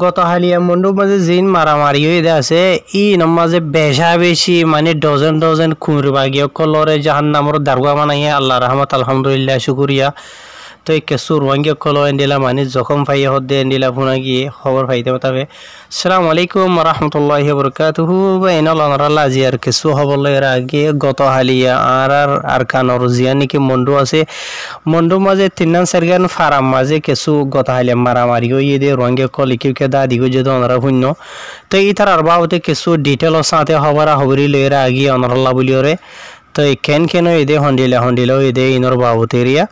গত হালিয়া মন্ডুর মাঝে জিন মারামারি হয়ে আছে মাঝে বেশা বেশি মানে ডজন ডজন কুমড়ি কলরে জাহান নামর দারগা মানাইয়া আল্লাহ রহমত আলহামদুলিল্লাহ শুকুরিয়া তো এই কেসু রোহিঙ্গা কলো এন্ডিলা মানে জখম ফাইয়া হদ্দে এন্ডিলা ফোনা গিয়ে খবর ফাইতে মতাবে আসসালামু আলাইকুম রহমতুল্লাহি বরকাতুহু বাইনাল আনরাল্লাহ জিয়ার কেসু হবলের আগে গত হালিয়া আর কানর জিয়া নাকি মন্ডু আছে মন্ডু মাঝে তিননান সারগান ফারাম মাঝে কেসু গত হালিয়া মারামারি হয়ে দে রোহিঙ্গা কল কিউকে দাদি গো যদি অনরা শূন্য তো এই তার আর বাবতে কেসু ডিটেল সাথে হবরা হবরি লয়ের আগে অনরাল্লাহ বলিওরে তো কেন এদে হন্ডিলা এদে ইনর বাবতে এরিয়া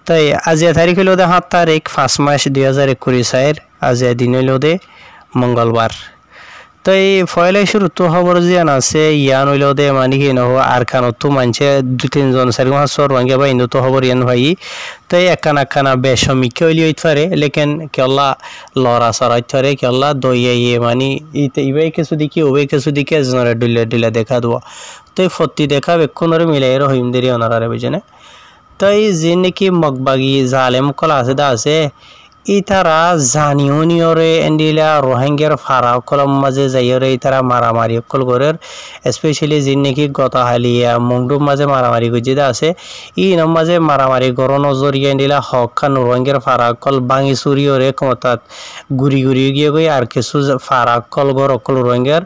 তাই আজ তারিখ হইল 7 তারিখ 5 মাস 2021 আজ দিন হইল মঙ্গলবার তো এই ফয়লাই শুরু তো খবর জিয়ান আছে ইয়ান হইল মানে কি নহ আর কানত মানছে 2-3 জন 4-5 সর ভাঙ্গে বা ইন্দু তো খবর ইয়ান ভাই তাই একখানা বেশমিক হইলি হইতে পারে লেকিন কেল্লা লড়া সরাইতে পারে কেল্লা দইয়ে মানে ইবাই কিছু দিকে ওবে কিছু দিকে জনরে ডিলা দেখা দেওয়া তো ফত্তি দেখা বেক্ষণরে মিলাই রহিম দেরি অনারারে বুঝেনে তাই যে নাকি মগবাগি জালেম কলা আছে ইতারা জানিওনিয়রে এন্ডিলা রোহিঙ্গার ফারা কলম মাঝে যাইরে ইতারা মারামারি কল গরের স্পেশালি যে নাকি গতা হালিয়া মংডুম মাঝে মারামারি গজিদা আছে নম মাঝে মারামারি গর নজরিয়া এন্ডিলা হক খান রোহিঙ্গার ফারা কল বাঙি সুরিয়রে ক্ষমতাত গুড়ি গিয়ে গই আর কিছু ফারা কল গর কল রোহিঙ্গার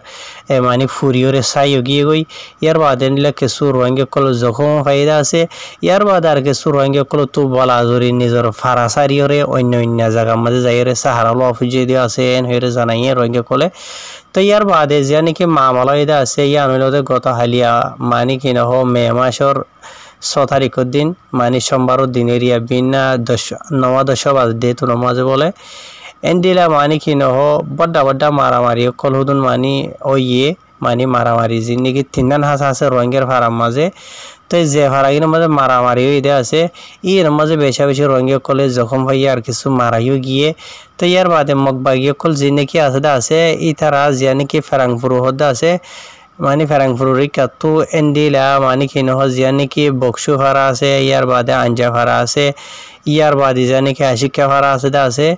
মানে ফুরিয়রে সাইও গিয়ে গই ইয়ার বাদ এন্ডিলা কিছু রোহিঙ্গা কল জখম ফায়দা আছে ইয়ার বাদ আর কিছু রোহিঙ্গা কল তো বলা জরি নিজের ফারা সারিয়রে অন্য জায়গা মাঝে যাইরে সাহারা অফিসে দিয়ে আছে হয়ে জানাইয়ে রোহিঙ্গা কলে তো ইয়ার বাদে যে নাকি মামলা এটা আছে ইয়ান হইল গত হালিয়া মানে কি নহ মে মাসের 6 তারিখের দিন মানে সোমবারের দিন এরিয়া বিনা 9-10 বাজে তো নমাজে বলে এন্ডিলা মানে কি নহ বড্ডা মারামারি কল হুদুন মানে ওইয়ে মানে মারামারি যে নাকি 3 হাস আছে রোহিঙ্গার ফারাম মাঝে তো যে ফারাগির মাঝে মারামারি হয়ে আছে এর মাঝে বেশি রোহিঙ্গা কলে জখম হইয়া আর কিছু মারাইও গিয়ে তো ইয়ার বাদে মগবাগিয়া কল যে নাকি আছে ইতারা যে নাকি ফেরাংপুর হদ্দা আছে মানে ফেরাংপুর কাতু এন্ডিলা মানে কি নহ যে নাকি বক্সু ফারা আছে ইয়ার বাদে আঞ্জা ফারা আছে ইয়ার বাদে যে নাকি আশিকা ফারা আছে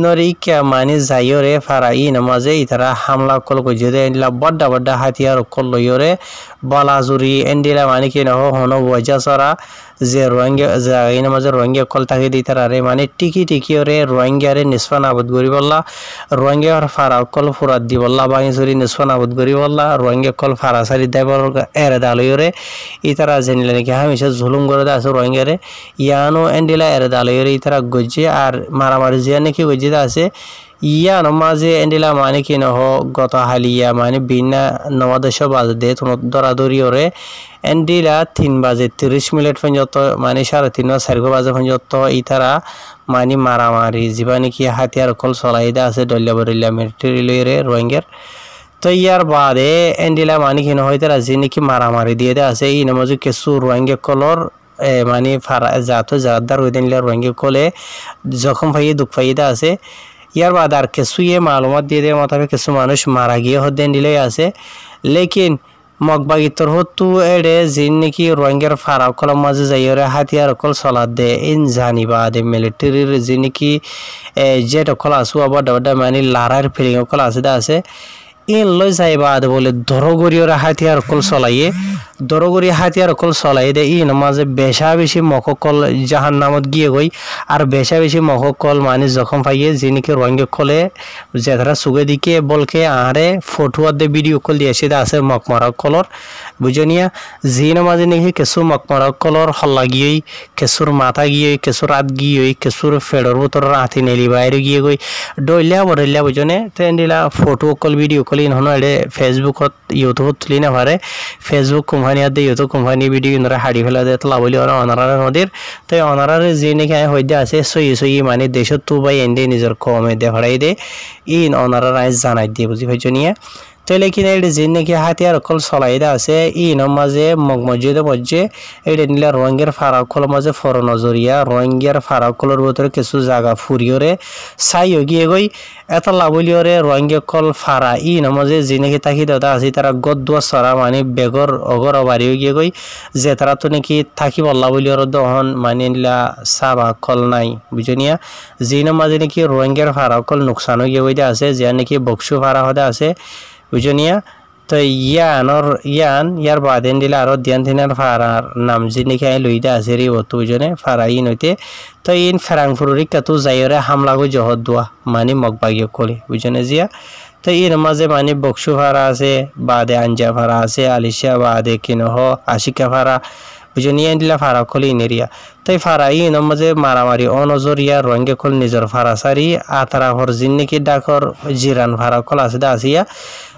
নরিকা মানে যাইরে ফারা নামাজে ইতারা হামলা কল গজে এন্ডিলা বড্ডা হাতিয়ার কল লইরে বলাজুরি এন্ডিলা মানে কি নহ হন বজা সরা যে রোহিঙ্গা নামাজে রোহিঙ্গা কল থাকে দি তারারে মানে টিকি রে রোহিঙ্গারে নিসফান আবদ করি বললা রোহিঙ্গার ফারা কল ফুরাত দি বললা বাঙিসুরি নিসফান আবদ করি বললা রোহিঙ্গা কল ফারা সারি দেবর এরে দালইরে ইতারা জেনিলে নাকি হামেশা জুলুম করে আছে রোহিঙ্গারে ইয়ানো এন্ডিলা এরে দালইরে ইতারা গজে আর মারামারি যে নাকি গজে আছে ইয়ান মাঝে এন্ডিলা মানে কি নহ গত হালিয়া মানে বিনা 9-10 বাজে দরাদরি ওরে এন্ডিলা 3 বাজে 30 মিনিট পর্যন্ত মানে 3:30-4 বাজে পর্যন্ত ইতারা মানে মারামারি জীবা নাকি হাতিয়ার কল চলাইদা আছে ডল্লা মিলিটারি লইরে রোহিঙ্গার তো ইয়ার বাদে এন্ডিলা মানে কি নহ ইতারা যে নাকি মারামারি দিয়ে আছে নামাজে কিছু রোহিঙ্গা কলর মানে ফারা যাদার ওই দিন রোহিঙ্গা কলে জখম ফাইয়ে দুঃখ ফাইদা আছে ইয়ার বাদ আর কিছু মালুমাত দিয়ে দেওয়া মোতাবেক কিছু মানুষ মারা গিয়ে হদ্দেন দিলেই আছে লেকিন মগবাগিতর হতু এড়ে যিন নাকি রোহিঙ্গার ফারা কলম মাঝে যাইরে হাতিয়ার কল চলাত দে জানিবা দে মিলিটারির যে নাকি জেট কল আসু বড্ডা মানে লারার ফিলিং কল আছে লই যাইবা বলে দরগরিয়রা হাতিয়ার কল চলাইয়ে দরগরি হাতিয়ার কল চলাই দে মাঝে বেশি মককল জাহান নামত গিয়ে গই আর বেশি মককল মানে জখম পাইয়ে যে নাকি রোহিঙ্গা কলে যেধারা সুগে দিকে বলকে আরে ফটোয়ার দে ভিডিও কল দিয়েছে আছে মকমরা কলর বুঝনিয়া যে মাঝে নাকি কিছু মকমরা কলর হল্লা গিয়ে কেসুর মাথা গিয়ে কেসুর হাত গিয়ে কেসুর ফেডর ভিতর হাতি নেলি বাইরে গিয়ে গই ডইলা বড়িলা বুঝনে তো এন্ডিলা ফটো কল ভিডিও কল ইনহনো এডে ফেসবুকত ইউটিউবত তুলি না পারে ফেসবুক কোম্পানি আদে ইউটিউব কোম্পানি ভিডিও ইনরা হাড়ি ফেলা দে তলা বলি ওরা অনারার নদীর তাই অনারার যে নাকি হইতে আছে সই মানে দেশত তো বাই এন্ডে নিজের কমে দে হড়াই দে অনারার আইজ জানাই দিয়ে বুঝি ভাইছো নিয়ে তো লেকিন এই যে নাকি হাতিয়ার কল চলাইদা আছে ই মাঝে মগ মসজিদে মধ্যে এটা নিলে রোহিঙ্গার ফারাকল মাঝে ফর নজরিয়া রোহিঙ্গার ফারাকলের ভিতরে কিছু জায়গা ফুরিয়রে চাইও গিয়ে গই এত লাভলিয়রে রোহিঙ্গা কল ফারা ই মাঝে যে নাকি থাকি দাদা আছে তারা গদুয়া সরা মানে বেগর অগর বাড়িও গিয়ে গই যে তারা তো নাকি থাকি বল্লা বলিয়র দহন মানে নিলা সাবা কল নাই বুঝনিয়া যে মাঝে নাকি রোহিঙ্গার ফারাকল নোকসানও গিয়ে গইতে আছে যে নাকি বক্সু ফারা হতে আছে বুঝনিয়া তো ইয়ার বাদেন দিলে আরো ধ্যান থিনার ফারার নাম যিনি খাই লইতে আছে রে অত বুঝনে ফারা ইন হইতে তো ইন ফ্রাঙ্কফুরি কাতু যাইরে হামলা গো জহদ দোয়া মানে মগবাগিও কলি বুঝনে জিয়া তো ইন মাঝে মানে বক্সু ফারা আছে বাদে আঞ্জা ফারা আছে আলিশা বাদে কিনহ আশিকা ফারা বুঝনিয়া দিলা ফারা কলি ইনেরিয়া তাই ফারা ইন মাঝে মারামারি অনজরিয়া রঙ্গে কল নিজর ফারা সারি আতারা হর জিন্নিকি ডাকর জিরান ফারা কল আছে দা আসিয়া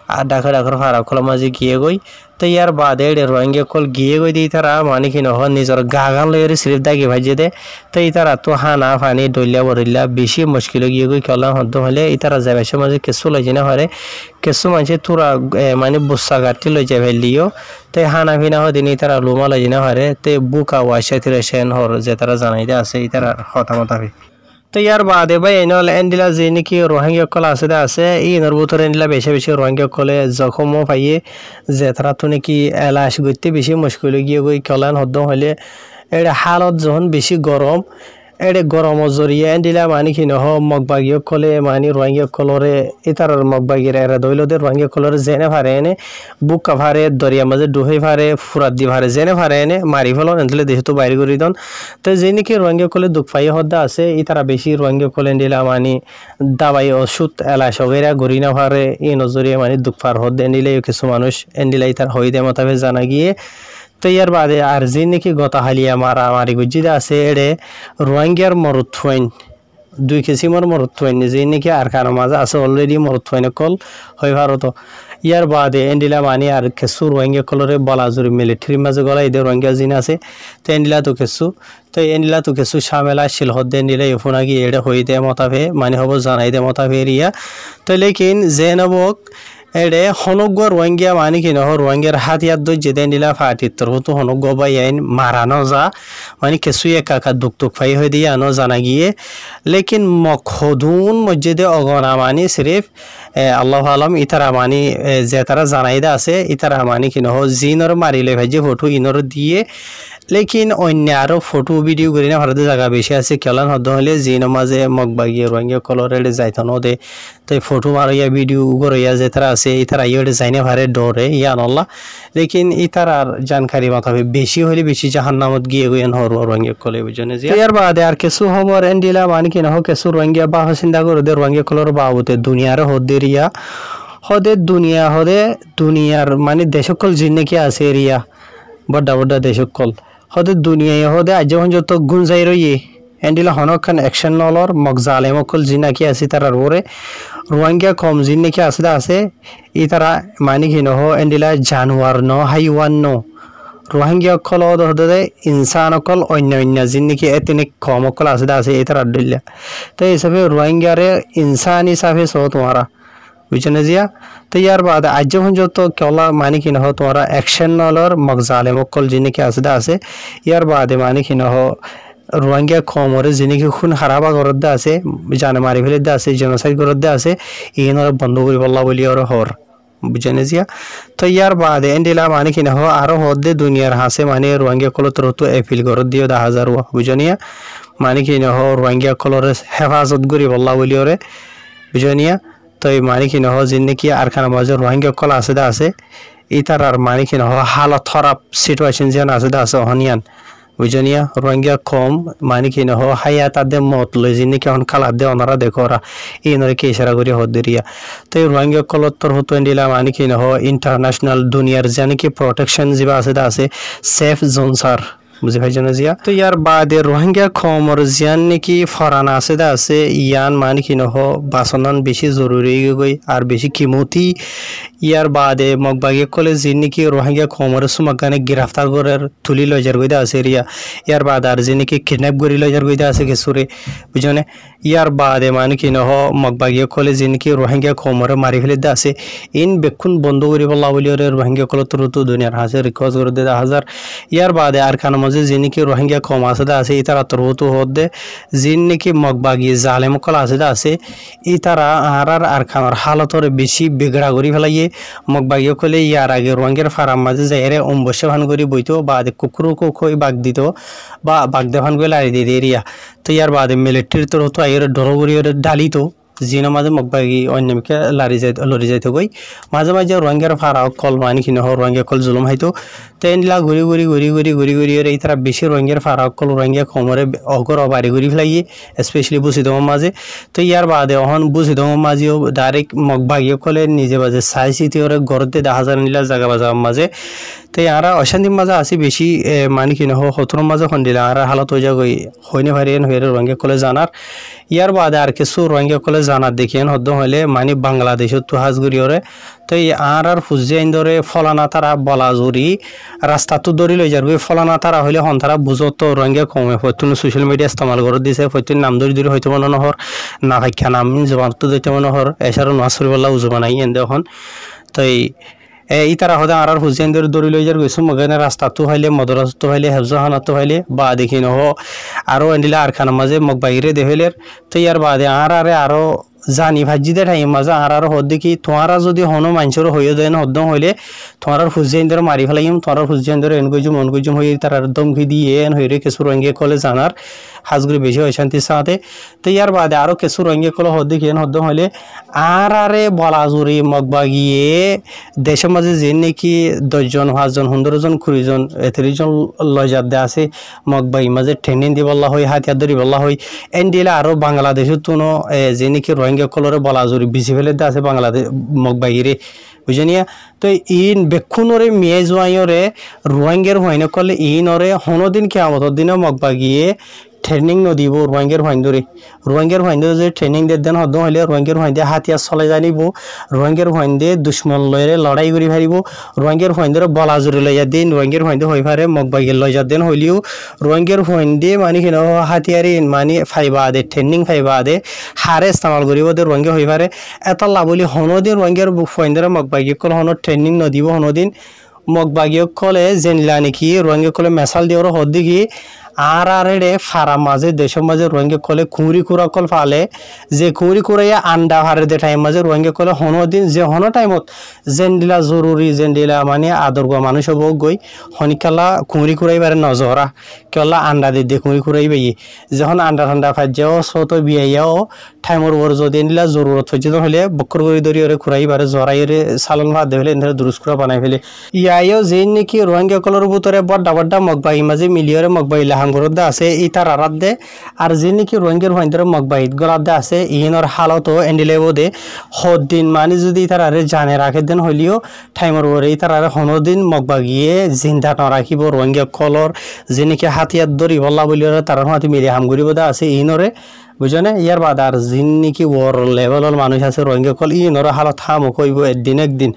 আর ডাকর ফারাকল মাঝে গিয়ে গই তো ইয়ার বাদে রোহিঙ্গা কল গিয়ে গই দিয়ে তারা মানে কি নহ নিজের গাগান লইরে সিরিফ দাগি ভাজে দে তো ইতারা তো হানা ফানি ডলিয়া বরিল্লা বেশি মুশকিল গিয়ে গই কলা হদ্দ হলে ইতারা যাবে সে মাঝে কেসু লই না হরে কেসু মাঝে তোরা মানে বুসা গাটি লই যাবে লিও তো হানা ফিনা হদিন ইতারা লুমা লই না হরে তে বুকা ওয়াশা তিরে সেন হর যে তারা জানাই দে আছে ইতারা হতামতাবি তো ইয়ার বাদে ভাই এনল এন্ডিলা যে নাকি রোহিঙ্গা কল আছে ইনর ভিতরে এন্ডিলা বেশি বেশি রোহিঙ্গা কলে জখমও পাইয়ে যে তারা তো নাকি এলাশ করতে বেশি মুশকিল গিয়ে গই কলান হদ্দ হলে এটা হালত যখন বেশি গরম এডে গরম জরিয়ে এন্ডিলা মানে কি নহ মগবাগিও কলে মানে রোহিঙ্গা কলরে ইতার মগবাগির এরা দইলদের রোহিঙ্গা কলরে জেনে ফারে এনে বুকা ফারে দরিয়া মাঝে ডুহে ফারে ফুরাত দি ফারে জেনে ফারে এনে মারি ফেলন এনলে দেশ তো বাইরে করি দন তো যে নাকি রোহিঙ্গা কলে দুঃখ পাই হদ্দা আছে ইতারা বেশি রোহিঙ্গা কলে এন্ডিলা মানে দাবাই ওষুধ এলা সবেরা গরি না ফারে ই নজরিয়ে মানে দুঃখ ফার হদ্দে এন্ডিলে কিছু মানুষ এন্ডিলা ইতার হই দে মতাবে জানা গিয়ে তো ইয়ার বাদে আর যে নাকি গতা হালিয়া মারামারি গুজিদা আছে এডে রোহিঙ্গার মরুথইন 2 কিসিমর মরুথইন যে নাকি আর কারো মাঝে আছে অলরেডি মরুথইন কল হই ভারত ইয়ার বাদে এন্ডিলা মানে আর কিছু রোহিঙ্গা কলরে বলাজুরি মিলিটারি মাঝে গলা এদের রোহিঙ্গা জিন আছে তো এন্ডিলা তো কিছু সামেলা শিল হদ্দে এন্ডিলা ইফুনাগি এডে হই দে মতাবে মানে হব জানাই দে মতাবে এরিয়া তো লেকিন জেনবক এডে হনগ্য রোহিঙ্গা মানে কি নহ রোহিঙ্গার হাতিয়ার দই যেদে নিলা ফাটির হতো হনগ্য বা আইন মারানো যা মানে কিছু একা দুক ফাই হয়ে দিয়ে আনো জানা গিয়ে লেকিন মখদুন মসজিদে অগনা মানে সিরিফ আল্লাহ আলম ইতারা মানে যে তারা জানাই দা আছে ইতারা মানে কি নহ জিনর মারিলে ভাইজে ফটো ইনর দিয়ে লেকিন অন্য আরো ফটো ভিডিও করি না ভারতের জায়গা বেশি আছে কেলান হদ্দ হলে জিন মাঝে মগবাগিয়ে রোহিঙ্গা কলরে যাইতানো দে তো ফটো মারিয়া ভিডিও করিয়া যে তারা আছে ইতারা ইয়ে যাইনে ভারে ডরে ইয়ান আল্লাহ লেকিন ইতারার জানকারি মাথাবে বেশি হলে বেশি জাহান্নামত গিয়ে গইন হর রোহিঙ্গা কলে বুঝনে যে ইয়ার বাদে আর কিছু খবর এন্ডিলা মানে কি নহ কিছু রোহিঙ্গা বা চিন্তা করে দে রোহিঙ্গা কলর বাবুতে দুনিয়ার হদ্দেরিয়া দুনিয়ার মানে দেশকল জিন নাকি আছে এরিয়া বড় দেশকল হদে দুনিয়ায় হদে আজ যখন যত গুণ যাই রইয়ে এন্ডিলা হনখান অ্যাকশন নলর মগজালে মকল জিন নাকি আছে তারার ওরে রোহিঙ্গা কম জিন নাকি আছে ই তারা মানে কি নহ এন্ডিলা জানুয়ার ন হাইওয়ান ন রোহিঙ্গা অকল হদে ইনসান অকল অন্য জিন নাকি এতনে কম অকল আছে এই তারা দিল্লা তো এই হিসাবে রোহিঙ্গারে ইনসান হিসাবে সহ তোমারা বুঝনে জিয়া তো ইয়ার বাদ আজ যখন যত কেলা মানে কি নহ তোমারা অ্যাকশন নলর মগজালে মকল জিন নাকি আছে ইয়ার বাদে মানে কি নহ রোহিঙ্গা কমরে যিনিকি খুন হারাবা ঘরত দে আছে জানে মারি ফেলে দে আছে জেনোসাইড ঘরত দে আছে ইনর বন্ধ করি বল্লা বলি আর হর বুঝনে জিয়া তো ইয়ার বাদে এন্ডিলা মানে কি নহ আরো হদে দুনিয়ার হাসে মানে রোহিঙ্গা কল তো এপিল ঘরত দিও 10,000 বুঝনিয়া মানে কি নহ রোহিঙ্গা কলরে হেফাজত করি বল্লা বলি ওরে বুঝনিয়া তো এই মানে কি নহ যিনি কি আর খানা মাঝে রোহিঙ্গা কল আছে ইতার আর মানে কি নহ হালত খারাপ সিচুয়েশন যেন আছে হনিয়ান বুঝনিয়া রোহিঙ্গা কম মানে কি নহ হায়াত আদে মত লই যিনি কি খালা দে ওনারা দেখো ওরা ইনরে কি ইশারা করি হদেরিয়া তো এই রোহিঙ্গা কলতর হতো এন্ডিলা মানে কি নহ ইন্টারন্যাশনাল দুনিয়ার জানি কি প্রোটেকশন জিবা আছে সেফ জোন সার বুঝি ভাইজান জিয়া তো ইয়ার বাদে রোহিঙ্গা কমর জিয়ান নাকি ফরান আছে ইয়ান মানে কি নহ বাসনান বেশি জরুরি গই আর বেশি কিমতি ইয়ার বাদে মগবাগিয়ে কলে জিন নাকি রোহিঙ্গা কমর সুমাগানে গ্রেফতার করার তুলি লজার গইদা আছে রিয়া ইয়ার বাদ আর জিন নাকি কিডন্যাপ করি লজার গইদা আছে কিছুরে বুঝনে ইয়ার বাদে মানে কি নহ মগবাগীয় কলে যিনকি রোহিঙ্গা কমরে মারি ফেলে আছে ইন বেক্ষণ বন্ধ করি বলা বলি রোহিঙ্গা কলে তুরুতু দুনিয়ার হাসে রিকোয়েস্ট করে দে হাজার ইয়ার বাদে আর খান মাঝে যিনকি রোহিঙ্গা কম আছে আছে ইতারা তুরুতু হদে যিন নাকি মগবাগী জালেম কল আছে ইতারা আর খানার হালতর বেশি বিগড়া করি ফেলাইয়ে মগবাগীয় কলে ইয়ার আগে রোহিঙ্গার ফারাম মাঝে যাইরে অম্বসে ভান করি বইতো বা কুকুরু কুকুই বাগ দিত বা বাগ দেভান করে লাড়ি দিয়ে এরিয়া তো ইয়ার বাদে মিলিটারির তরফ আইয়ের ডরগরি ডালিতো জিনো মাঝে মগবাগি অন্যকে লড়ি যাইতো গই মাঝে মাঝে রোহিঙ্গার ফারাও কল মানি কিনে রোহিঙ্গা কল জুলুম হাইতো তো এনলা ঘুরি এই তারা বেশি রোহিঙ্গার ফারাও কল রোহিঙ্গা কমরে অগর বাড়ি ঘুরি ফেলাইয়ে স্পেশালি বুঝিদম মাঝে তো ইয়ার বাদে অহন বুঝিদম মাঝেও ডাইরেক্ট মগবাগি কলে নিজে বাজে চাই চিতি ওরে গড়তে দেখা যায় নিলা জায়গা বাজার মাঝে তো ইয়ারা অশান্তির মাঝে আসি বেশি মানি কিনে হতর মাঝে খন্দিলা আর হালত হয়ে যাই হইনে পারিয়েন হয়ে রোহিঙ্গা কলে জানার ইয়ার বাদে আর কিছু রোহিঙ্গা কলে জানার দেখিয়েন হদ্দ হইলে মানে বাংলাদেশের তো হাজগুড়ি ওরে তো এই আর ফুজিয়াইন ধরে ফলানা তারা বলাজুরি রাস্তা তো দড়ি লই যার ফলানা তারা হইলে হন তারা বুঝত রোহিঙ্গা কমে ফতুন সোশ্যাল মিডিয়া ইস্তেমাল করে দিছে ফতুন নাম ধরি হইতে মনে নহর না খাইখা নাম জবান তো দিতে মনে হর এছাড়াও নাসরি বল্লা উজবা নাই এন এখন তো এই তারা হদে আর হুসেন দড়ি লই যার গেছো মগানে রাস্তা তো হইলে মদরাস তো হইলে হেফজাহানা তো হইলে বা দেখি নহ আরো এন্ডিলা আর খানা মাঝে মগবাইরে দেহলের তো ইয়ার বাদে আরো জানি ভাজি দে টাইম মাঝে আর হদ দেখি তোমারা যদি হনো মানুষের হয়ে দেন হদ্দম হইলে তোমার হুসেন ধরে মারি ফেলাইম তোমার হুসেন ধরে এন গজুম মন গজুম হয়ে তার দমকি দিয়ে এন হইরে কিছু রঙ্গে কলে জানার হাজগুড়ি বেশি হয় শান্তির সাথে তো ইয়ার বাদে আরো কিছু রঙ্গে কলে হদ দেখি এন হদ্দম হইলে আরে বলাজুরি মগবাগিয়ে দেশের মাঝে যে নাকি 10জন 5জন 15জন 20জন 30জন লজার দে আছে মগবাগি মাঝে ট্রেনিং দি বলা হয় হাতিয়ার ধরি বলা হয় এন দিলে আরো বাংলাদেশের তুনো যে নাকি রোহিঙ্গা কলরে বলাজুরি বিচি ফেলে দে আছে বাংলাদেশ মগবাগিরে বুঝেনিয়া তো ইন বেক্ষণরে মেয়ে জোয়াইরে রোহিঙ্গার হইনে করলে ইনরে হনদিন কেয়ামতর দিনে মগবাগিয়ে ট্রেনিং নদিব রোহিঙ্গার হইন্দে যে ট্রেনিং দেন হদ হইলে রোহিঙ্গার হইন্দে হাতিয়ার চলে জানিব রোহিঙ্গার হইন্দে দুশ্মন লয়রে লড়াই করি পারিব রোহিঙ্গার হইন্দে বলাজুরি লইয়া দিন রোহিঙ্গার হইন্দে হই পারে মগবাগির লইয়া দেন হইলেও রোহিঙ্গার হইন্দে মানে কিনা হাতিয়ারি মানে ফাইবা দে ট্রেনিং ফাইবা দে হারে ইস্তেমাল করিব দে রোহিঙ্গা হই পারে এত লাভলি হনদিন রোহিঙ্গার হইন্দে মগবাগি কল হন ট্রেনিং নদিব হনদিন মগবাগি কলে জেনলা নাকি রোহিঙ্গা কলে মেসাল দিওর হদ দেখি আর রে ফারা মাঝে দেশের মাঝে রোহিঙ্গা কলে কুঁড়ি কুড়া কল ফালে যে কুঁড়ি কুড়াইয়া আন্ডা হারে দে টাইম মাঝে রোহিঙ্গা কলে হনো দিন যে হনো টাইমত যেন দিলা জরুরি যেন দিলা মানে আদর গা মানুষ হব গই হনিকালা কুঁড়ি কুড়াইবারে নজরা কেলা আন্ডা দিয়ে কুঁড়ি কুড়াইবে যখন আন্ডা ঠান্ডা ফাই যাও সত বিয়াইয়াও টাইমর ওর যদি দিলা জরুরত হয়েছে হলে বক্কর করে ধরি ওরে কুড়াইবারে জরাইরে সালন ভাত দে ফেলে এনে দুরুস কুড়া বানাই ফেলে ইয়াইও যে নাকি রোহিঙ্গা কলের ভিতরে বড্ডা মগবাই মাঝে মিলিয়রে মগবাই হাঙ্গরদে আছে ইতার আরাত দে আর যে নাকি রোহিঙ্গার হইন্দরে মগবাইত গলাদে আছে ইনর হালত এন্ডিলে বোদে হদ দিন মানে যদি ইতার আরে জানে রাখে দেন হইলেও টাইমর ওরে ইতার আরে হনদিন মগবাগিয়ে জিন্দা ন রাখিব রোহিঙ্গা কলর যে নাকি হাতিয়ার দড়ি বল্লা বলি তার হাতে মিলি হামগুড়ি বোদে আছে ইনরে বুঝনে ইয়ার বাদ আর যিন নাকি ওর লেভেলের মানুষ আছে রোহিঙ্গা কল ইনর হালত হামো কইব একদিন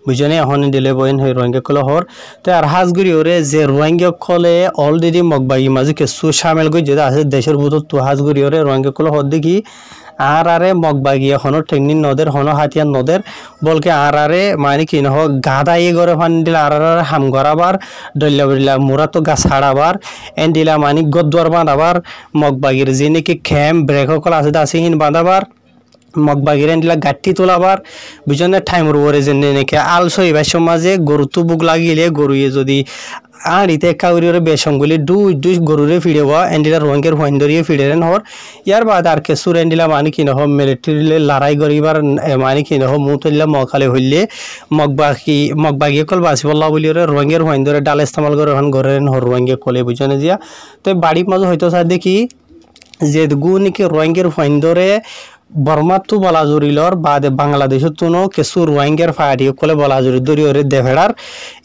বুঝনে এখন দিলে বইন হয়ে রোহিঙ্গা কলে হর তো আর হাজগুড়ি ওরে যে রোহিঙ্গা কলে অলরেডি মগবাগি মাঝে কিছু সামিল করে যেটা আছে দেশের ভিতর তো হাজগুড়ি ওরে রোহিঙ্গা কলে হর দেখি আরে মগবাগি হনো ট্রেনিং নদের হনো হাতিয়ার নদের বলকে আরে মানে কি নহ গাদা গড়ে ফান দিলা আর হাম গড়াবার ডল্লা মোরা তো গা ছাড়াবার এন দিলা মানে গদ্দুয়ার বাঁধাবার মগবাগির যে নাকি খেম ব্রেক সকল আছে হিন বাঁধাবার মগবাগির এনডিলা গাঠি তোলাবার বুঝনে টাইমর ওরে যে নাকি আলসো এবার সমাজে গরু তো বুক লাগিলে গরুয়ে যদি আড়িতে কাউরিওরে বেসঙ্গুলি দুই গরুরে ফিরেব এন্ডিলা রোহিঙ্গার হইন ধরিয়ে ফিরেন হর ইয়ার বাদ আর কেসুর এন্ডিলা মানে কি নহ মিলিটারিলে লড়াই করিবার মানে কি নহ মুতল্লা মখালে হইলে মগবাগি কল বাসি বল্লা বলি ওরে রোহিঙ্গার হইন ধরে ডাল ইস্তেমাল করে হন ঘরেন হর রোহিঙ্গা কলে বুঝনে দিয়া তো বাড়ির মাঝে হয়তো স্যার দেখি যে গু নাকি রোহিঙ্গার হইন ধরে বর্মাতো বলা জুরিলর বাদে বাংলাদেশত তুনো কিছু রোহিঙ্গার ফায়ারি কলে বলা জুরি দরিয়রে দেভেড়ার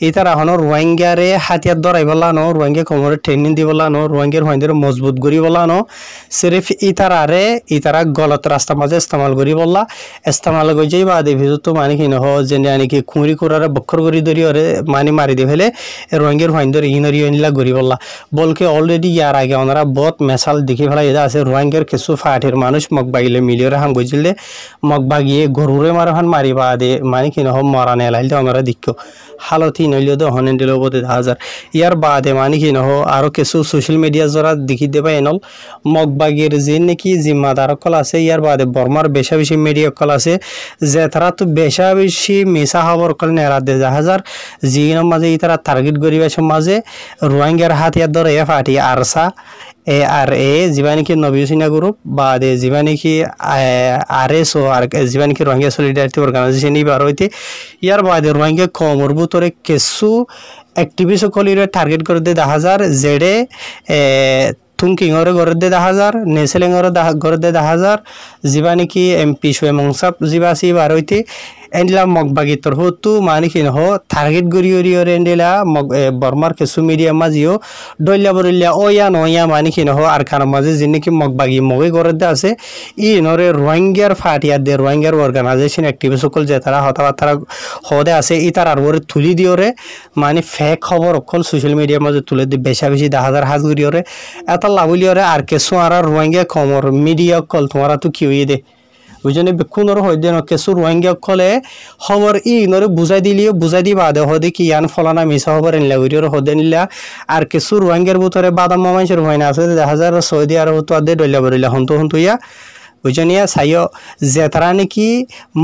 ইতারা হনো রোহিঙ্গারে হাতিয়ার ধরাই বলানো রোহিঙ্গা কোমরে ট্রেনিং দি বলানো রোহিঙ্গার হইন্দের মজবুত করি বলানো সিরিফ ইতারা গলত রাস্তা মাঝে ইস্তেমাল করি বললা ইস্তেমাল করি যাই বাদে ভিজত মানে কি নহ যে নাকি কুঁড়ি কুড়ারে বক্ষর করি দরিয়রে মানে মারি দি ফেলে রোহিঙ্গার হইন্দের ইনরি ইনলা করি বললা বলকে অলরেডি ইয়ার আগে ওনারা বহুত মেসাল দেখি ফেলা এটা আছে রোহিঙ্গার কিছু ফায়াটির মানুষ মগ বাগিলে মিলিয়রে হাম গজিলে মগ বাগিয়ে গরুরে মারহান মারি বাদে মানে কি নহ মরা নেলাইলে ওনারা দেখো হালতি নইলে তো হনেন দিল বোধ 1000 ইয়ার বাদে মানে কি নহ আরো কিছু সোশ্যাল মিডিয়া জরা দেখি দেবা এনল মগ বাগির যে নাকি জিম্মাদার কল আছে ইয়ার বাদে বর্মার বেশা বেশি মিডিয়া কল আছে যে তারা তো বেশা বেশি মিশা খবর কল নেরা 1000 জিনের মাঝে তারা টার্গেট করিবার মাঝে রোহিঙ্গার হাতিয়ার ধরে ফাটি আরসা ARA জীবানিকি নবীসিনা গ্রুপ বাদে জীবানিকি RSO আর জীবানিকি রোহিঙ্গা সলিডারিটি অর্গানাইজেশন ইবার হইতে ইয়ার বাদে রোহিঙ্গা কমর ভিতরে কিছু অ্যাক্টিভিস্ট কলিরে টার্গেট করে দে 1000 জেডে থুংকিংরে গড়ে দে 1000 নেসেলিংরে গড়ে দে 1000 জীবানিকি MP সোয়ে মংসাপ জীবাসি বার হইতে এন্ডিলা মগবাগিতর হতু মানে কি নহ টার্গেট গরিয়রে এন্ডিলা বর্মার কিছু মিডিয়া মাঝিও ডইলা বরিলা ওয়া নয়া মানে কি নহ আর খান মাঝে যিনি কি মগবাগি মগে করে দে আছে ই নরে রোহিঙ্গার ফাটিয়া দে রোহিঙ্গার অর্গানাইজেশন অ্যাক্টিভিস্ট সকল যে তারা হতাবার্তা হদে আছে ই তার আর তুলি দিওরে মানে ফেক খবর অকল সোশ্যাল মিডিয়া মাঝে তুলে দি বেশা বেশি 10,000 হাজ গরিয়রে এত লাভলিয়রে আর কিছু আর রোহিঙ্গা কমর মিডিয়া কল তোমারা তো কি হইয়ে দে বুঝনে বেকুনর হইদে ন কিছু রোহিঙ্গা কলে খবর ই নরে বুঝাই দিলিও বুঝাই দি বাদে হদে কি ইয়ান ফলানা মিছা খবর এনলা গরিয়র হদে নিলা আর কিছু রোহিঙ্গার ভিতরে বাদাম মামাইছের হয়না আছে 1000 সৌদি আরব তো আদে ডইলা বরিলা হন্তু ইয়া বুঝনিয়া সাইও যে তারা নাকি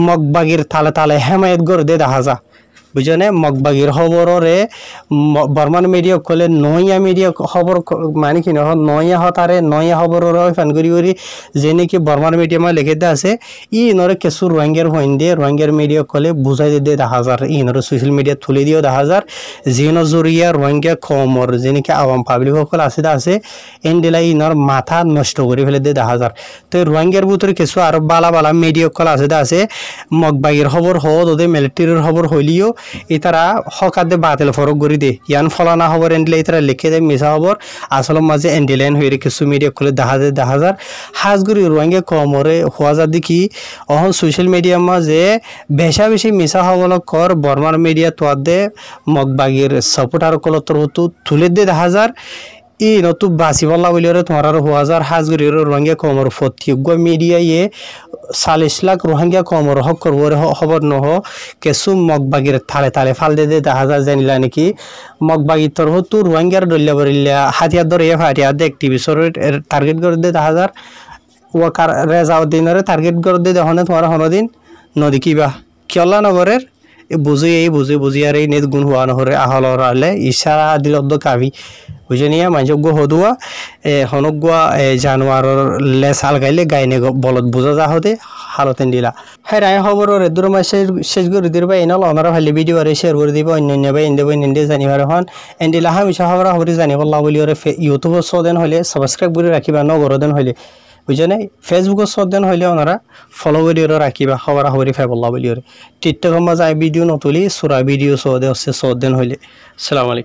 মগবাগির তালে তালে হেমায়ত গর দে 1000 বুঝনে মগবাগির খবররে বর্মান মিডিয়া কলে নয়া মিডিয়া খবর মানে কি নহ নয়া হতারে নয়া খবরর ফান করি যে নাকি বর্মান মিডিয়া মা লিখে দে আছে ই নরে কিছু রোহিঙ্গার হইন দে রোহিঙ্গার মিডিয়া কলে বুঝাই দে 1000 ই নরে সোশ্যাল মিডিয়া তুলে দিও 1000 জিনো জরিয়া রোহিঙ্গা কমর যে নাকি আওয়াম পাবলিক সকল আছে এন্ডিলা ই নর মাথা নষ্ট করে ফেলে দে 1000 তো রোহিঙ্গার ভিতরে কিছু আর বালা মিডিয়া কল আছে মগবাগির খবর হদ ওদের মিলিটারির খবর হইলিও ইতারা হকাদে বাতিল ফরক করি দে ইয়ান ফলানা খবর এন্ডিলে ইতারা লিখে দে মিছা খবর আসল মাঝে এন্ডিলেন হইরে কিছু মিডিয়া খুলে 10,000 হাজগুড়ি রোহিঙ্গা কমরে হওয়া যা দেখি অহন সোশ্যাল মিডিয়া মাঝে বেশা বেশি মিছা খবর কর বর্মার মিডিয়া তোয়াদে মগবাগির সাপোর্টার কলতর হতু তুলে দে 10,000 ই নতু বাসি বলা বলিরে তোমার 1000 হাজগুড়ির রোহিঙ্গা কমর ফতিগ্য মিডিয়া 40 লাখ রোহিঙ্গা কমর হক করবর খবর নহ কিছু মগবাগির থালে তালে ফাল দে 10,000 জানিলা নাকি মগবাগির তর হতু রোহিঙ্গার ডল্লা বরিলা হাতিয়ার ধরে ফাটিয়া দে অ্যাক্টিভিস্টর টার্গেট করে দে 10,000 ওয়াকার রেজাউদ্দিনরে টার্গেট করে দে হনে তোমার হনদিন নদী কিবা কিয়লা নগরের বুঝি আর এই নেট গুণ হওয়া নহরে আহলর আলে ইশারা দিল কাবি বুঝনিয়া মাঝগ্য হদুয়া হনগুয়া জানুয়ারর লেস আলগাইলে গাইনে বলত বুঝা যা হতে হালতেন দিলা হ্যাঁ রায় খবরের দূর মাসে শেষ করে দিবা এনাল অনারা ভালো ভিডিও আর শেয়ার করে দিব অন্যান্য ভাই ইন্দে জানিবার হন এন্ডিলা হামিশা খবর হবরি জানিব আল্লাহ বলি ওরে ইউটিউবত সদেন হইলে সাবস্ক্রাইব করে রাখিবা নগরদেন হইলে বুঝনে ফেসবুকত সদেন হইলে ওনারা ফলো করে রাখিবা খবর হবরি ফাইবল্লাহ বলি ওরে টিকটক মাঝে ভিডিও নতুলি সুরা ভিডিও সদে হচ্ছে সদেন হইলে আসসালামু আলাইকুম।